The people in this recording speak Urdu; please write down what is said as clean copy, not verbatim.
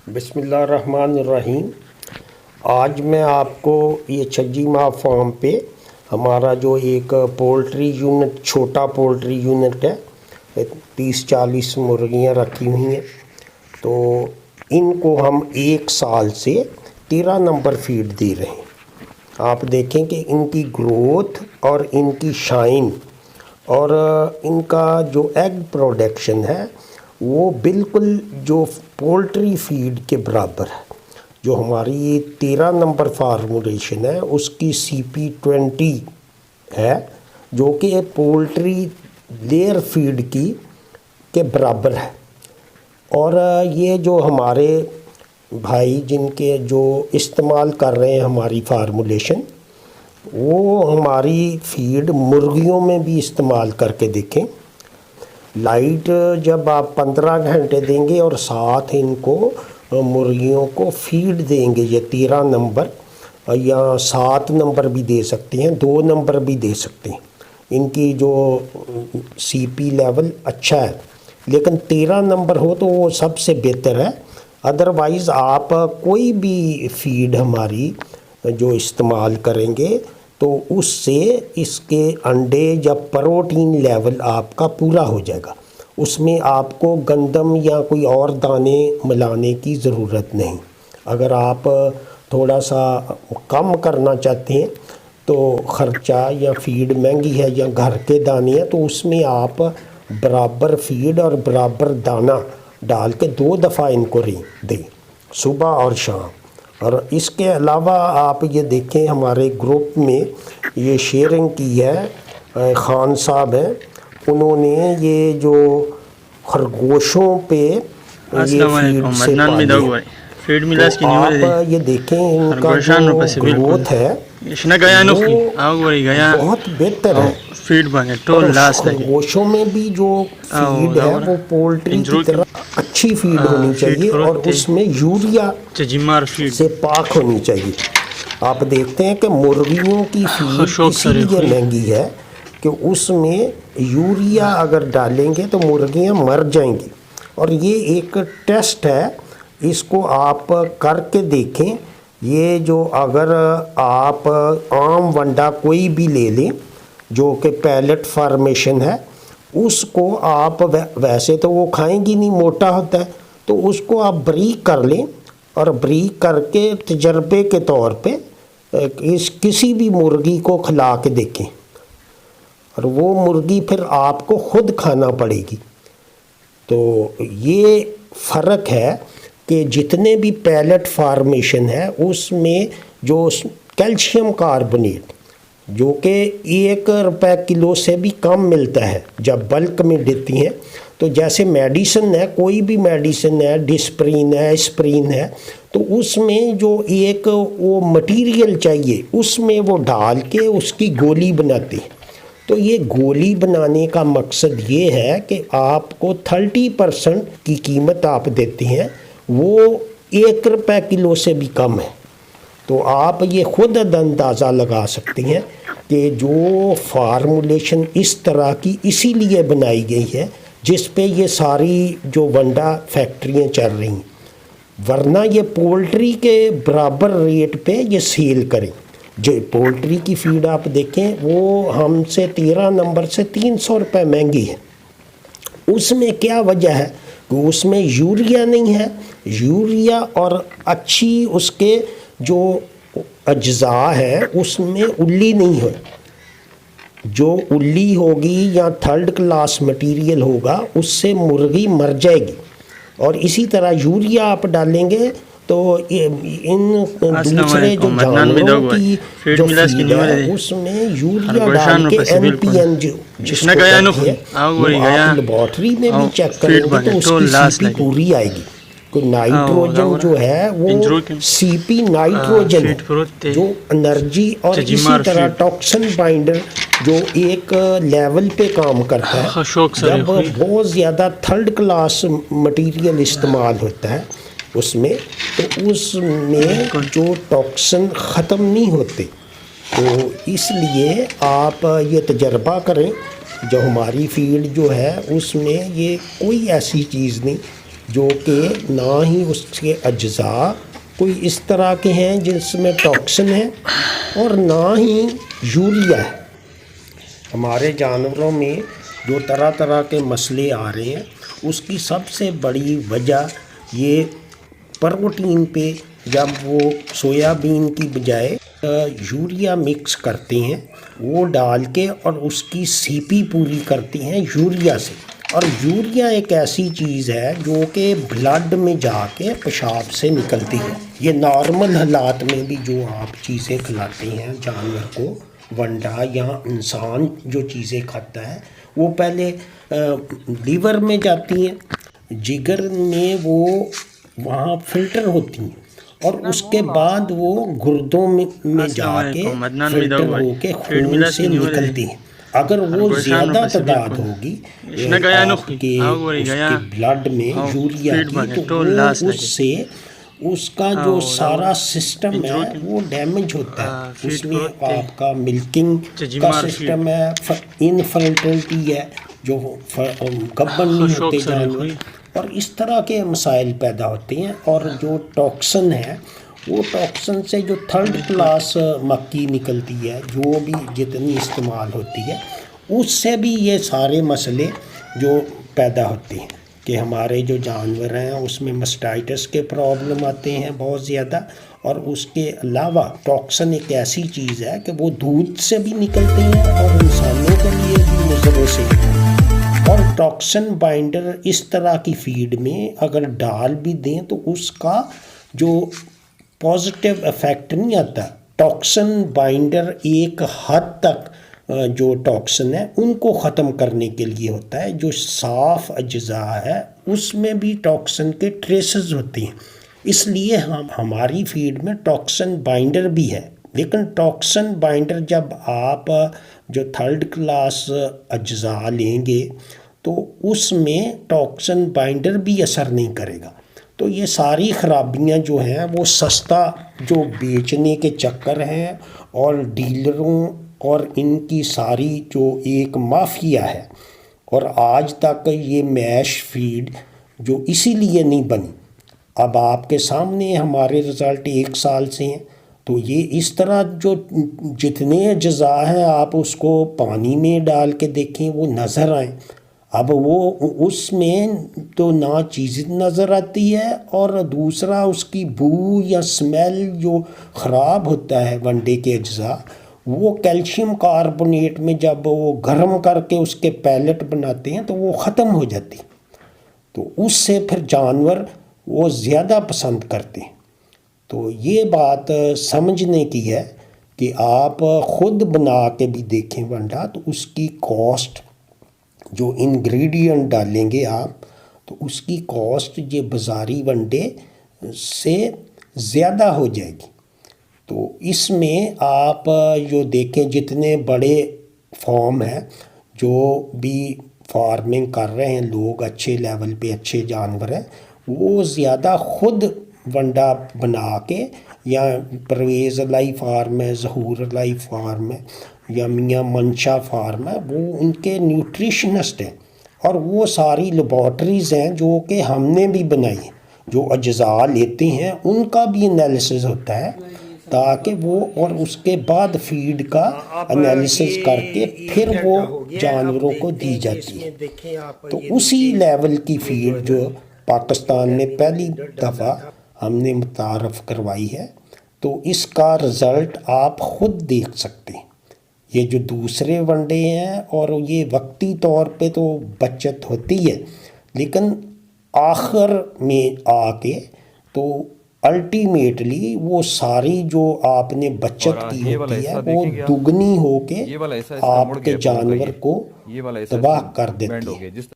بسم اللہ الرحمن الرحیم۔ آج میں آپ کو یہ چھجی ماہ فارم پہ ہمارا جو ایک پولٹری یونٹ چھوٹا پولٹری یونٹ ہے 30-40 مرغیاں رکھی ہوئی ہیں، تو ان کو ہم 1 سال سے 13 نمبر فیڈ دے رہے ہیں۔ آپ دیکھیں کہ ان کی گروتھ اور ان کی شائن اور ان کا جو ایگ پروڈکشن ہے وہ بالکل جو پولٹری فیڈ کے برابر ہے۔ جو ہماری 13 نمبر فارمولیشن ہے اس کی CP20 ہے جو کہ پولٹری لیئر فیڈ کے برابر ہے۔ اور یہ جو ہمارے بھائی جن کے جو استعمال کر رہے ہیں ہماری فارمولیشن، وہ ہماری فیڈ مرغیوں میں بھی استعمال کر کے دیکھیں۔ لائٹ جب آپ 15 گھنٹے دیں گے اور ساتھ ان کو مرغیوں کو فیڈ دیں گے، یہ 13 نمبر یا 7 نمبر بھی دے سکتے ہیں، 2 نمبر بھی دے سکتے ہیں، ان کی جو CP لیول اچھا ہے، لیکن 13 نمبر ہو تو وہ سب سے بہتر ہے۔ ادروائز آپ کوئی بھی فیڈ ہماری جو استعمال کریں گے تو اس سے اس کے انڈے یا پروٹین لیول آپ کا پورا ہو جائے گا، اس میں آپ کو گندم یا کوئی اور دانے ملانے کی ضرورت نہیں۔ اگر آپ تھوڑا سا کم کرنا چاہتے ہیں تو خرچہ یا فیڈ مہنگی ہے یا گھر کے دانے ہیں تو اس میں آپ برابر فیڈ اور برابر دانہ ڈال کے 2 دفعہ ان کو دیں، صبح اور شام۔ اور اس کے علاوہ آپ یہ دیکھیں ہمارے گروپ میں یہ شیئرنگ کی ہے، خان صاحب ہیں، انہوں نے یہ جو خرگوشوں پہ یہ فیڈ سے پالے، تو آپ یہ دیکھیں ان کا جو گروتھ ہے وہ بہت بہتر ہے۔ خرگوشوں میں بھی جو فیڈ ہے وہ پولٹری کی طرح اچھی فیڈ ہونی چاہیے اور اس میں یوریا سے پاک ہونی چاہیے۔ آپ دیکھتے ہیں کہ مرغیوں کی فیڈ اسی لیے مہنگی ہے کہ اس میں یوریا اگر ڈالیں گے تو مرغیاں مر جائیں گی، اور یہ ایک ٹیسٹ ہے، اس کو آپ کر کے دیکھیں۔ یہ جو اگر آپ عام ونڈا کوئی بھی لے لیں جو کہ پیلٹ فارمیشن ہے، اس کو آپ ویسے تو وہ کھائیں گی نہیں، موٹا ہوتا ہے، تو اس کو آپ بریک کر لیں اور بریک کر کے تجربے کے طور پہ کسی بھی مرغی کو کھلا کے دیکھیں، اور وہ مرغی پھر آپ کو خود کھانا پڑے گی۔ تو یہ فرق ہے کہ جتنے بھی پیلٹ فارمیشن ہے اس میں جو کیلشیم کاربونیٹ جو کہ 1 روپے کلو سے بھی کم ملتا ہے جب بلک میں دیتی ہیں، تو جیسے میڈیسن ہے، کوئی بھی میڈیسن ہے، ڈسپرین ہے، اسپرین ہے، تو اس میں جو ایک وہ مٹیریل چاہیے اس میں وہ ڈال کے اس کی گولی بناتے ہیں۔ تو یہ گولی بنانے کا مقصد یہ ہے کہ آپ کو 30% کی قیمت آپ دیتے ہیں، وہ 1 روپے کلو سے بھی کم ہے۔ تو آپ یہ خود اندازہ لگا سکتے ہیں کہ جو فارمولیشن اس طرح کی اسی لیے بنائی گئی ہے جس پہ یہ ساری جو ونڈا فیکٹریاں چل رہی ہیں، ورنہ یہ پولٹری کے برابر ریٹ پہ یہ سیل کریں۔ جو پولٹری کی فیڈ آپ دیکھیں وہ ہم سے 13 نمبر سے 300 روپے مہنگی ہے۔ اس میں کیا وجہ ہے کہ اس میں یوریا نہیں ہے، یوریا اور اچھی اس کے جو اجزاء ہے اس میں الی نہیں ہے۔ جو الی ہوگی یا 3rd کلاس مٹیریل ہوگا اس سے مرغی مر جائے گی، اور اسی طرح یوریا آپ ڈالیں گے تو ان دوسرے جو جانوروں کی جو فیڈ ہے اس میں یوریا ڈال کے NPN جس کو کہتے ہیں، وہ آپ لیبارٹری میں بھی چیک کریں گے تو اس کی CP پوری آئے گی۔ نائٹروجن جو ہے وہ CP نائٹروجن ہے جو انرجی، اور اسی طرح ٹاکسن بائنڈر جو ایک لیول پہ کام کرتا ہے۔ جب بہت زیادہ 3rd کلاس مٹیریل استعمال ہوتا ہے اس میں، تو اس میں جو ٹاکسن ختم نہیں ہوتے، تو اس لیے آپ یہ تجربہ کریں۔ جو ہماری فیلڈ جو ہے اس میں یہ کوئی ایسی چیز نہیں جو کہ نہ ہی اس کے اجزاء کوئی اس طرح کے ہیں جس میں ٹاکسن ہے اور نہ ہی یوریا ہے۔ ہمارے جانوروں میں جو طرح طرح کے مسئلے آ رہے ہیں اس کی سب سے بڑی وجہ یہ پروٹین پہ جب وہ سویابین کی بجائے یوریا مکس کرتے ہیں وہ ڈال کے اور اس کی سی پی پوری کرتے ہیں یوریا سے، اور یوریا ایک ایسی چیز ہے جو کہ بلڈ میں جا کے پیشاب سے نکلتی ہے۔ یہ نارمل حالات میں بھی جو آپ چیزیں کھلاتے ہیں جانور کو، ونڈا یا انسان جو چیزیں کھاتا ہے وہ پہلے لیور میں جاتی ہیں، جگر میں وہ وہاں فلٹر ہوتی ہیں اور اس کے بعد وہ گردوں میں جا کے فلٹر ہو کے خون سے نکلتی ہیں۔ اگر وہ زیادہ تعداد ہوگی آپ کے بلڈ میں یوریا کی تو وہ اس سے اس کا جو سارا سسٹم ہے وہ ڈیمیج ہوتا ہے، اس میں آپ کا ملکنگ کا سسٹم ہے، انفرٹیلٹی ہے، جو گبن نہیں ہوتے جانور، اور اس طرح کے مسائل پیدا ہوتے ہیں۔ اور جو ٹاکسن ہے وہ ٹاکسن سے جو تھرڈ کلاس مکھی نکلتی ہے جو بھی جتنی استعمال ہوتی ہے اس سے بھی یہ سارے مسئلے جو پیدا ہوتے ہیں کہ ہمارے جو جانور ہیں اس میں مسٹائٹس کے پرابلم آتے ہیں بہت زیادہ، اور اس کے علاوہ ٹاکسن ایک ایسی چیز ہے کہ وہ دودھ سے بھی نکلتے ہیں اور انسانوں کے لیے بھی مضر سے، اور ٹاکسن بائنڈر اس طرح کی فیڈ میں اگر ڈال بھی دیں تو اس کا جو پازیٹیو ایفیکٹ نہیں آتا۔ ٹاکسن بائنڈر ایک حد تک جو ٹاکسن ہے ان کو ختم کرنے کے لیے ہوتا ہے، جو صاف اجزاء ہے اس میں بھی ٹاکسن کے ٹریسز ہوتے ہیں، اس لیے ہماری فیڈ میں ٹاکسن بائنڈر بھی ہے۔ لیکن ٹاکسن بائنڈر جب آپ جو تھرڈ کلاس اجزاء لیں گے تو اس میں ٹاکسن بائنڈر بھی اثر نہیں کرے گا۔ تو یہ ساری خرابیاں جو ہیں وہ سستا جو بیچنے کے چکر ہیں اور ڈیلروں اور ان کی ساری جو ایک مافیا ہے، اور آج تک یہ میش فیڈ جو اسی لیے نہیں بنی۔ اب آپ کے سامنے ہمارے رزلٹ 1 سال سے ہیں، تو یہ اس طرح جو جتنے اجزاء ہیں آپ اس کو پانی میں ڈال کے دیکھیں وہ نظر آئیں۔ اب وہ اس میں تو نہ چیز نظر آتی ہے، اور دوسرا اس کی بو یا سمیل جو خراب ہوتا ہے ونڈے کے اجزاء، وہ کیلشیم کاربونیٹ میں جب وہ گرم کر کے اس کے پیلٹ بناتے ہیں تو وہ ختم ہو جاتی، تو اس سے پھر جانور وہ زیادہ پسند کرتے ہیں۔ تو یہ بات سمجھنے کی ہے کہ آپ خود بنا کے بھی دیکھیں ونڈا تو اس کی کاسٹ جو انگریڈینٹ ڈالیں گے آپ تو اس کی کاسٹ یہ بازاری ونڈے سے زیادہ ہو جائے گی۔ تو اس میں آپ جو دیکھیں جتنے بڑے فارم ہیں جو بھی فارمنگ کر رہے ہیں لوگ اچھے لیول پہ اچھے جانور ہیں، وہ زیادہ خود ونڈا بنا کے، یا پرویز علائی فارم ہے، ظہور علائی فارم ہے، یا میاں منشا فارم ہے، وہ ان کے نیوٹریشنسٹ ہیں، اور وہ ساری لیبارٹریز ہیں جو کہ ہم نے بھی بنائی ہیں، جو اجزاء لیتے ہیں ان کا بھی انالیسز ہوتا ہے تاکہ وہ، اور اس کے بعد فیڈ کا انالیسز کر کے پھر وہ جانوروں کو دی جاتی ہے۔ تو اسی لیول کی فیڈ جو پاکستان میں پہلی دفعہ ہم نے متعارف کروائی ہے، تو اس کا رزلٹ آپ خود دیکھ سکتے ہیں۔ یہ جو دوسرے ونڈے ہیں اور یہ وقتی طور پہ تو بچت ہوتی ہے، لیکن آخر میں آ کے تو الٹیمیٹلی وہ ساری جو آپ نے بچت کی ہوتی ہے وہ دگنی ہو کے آپ کے جانور کو تباہ کر دیتی ہے۔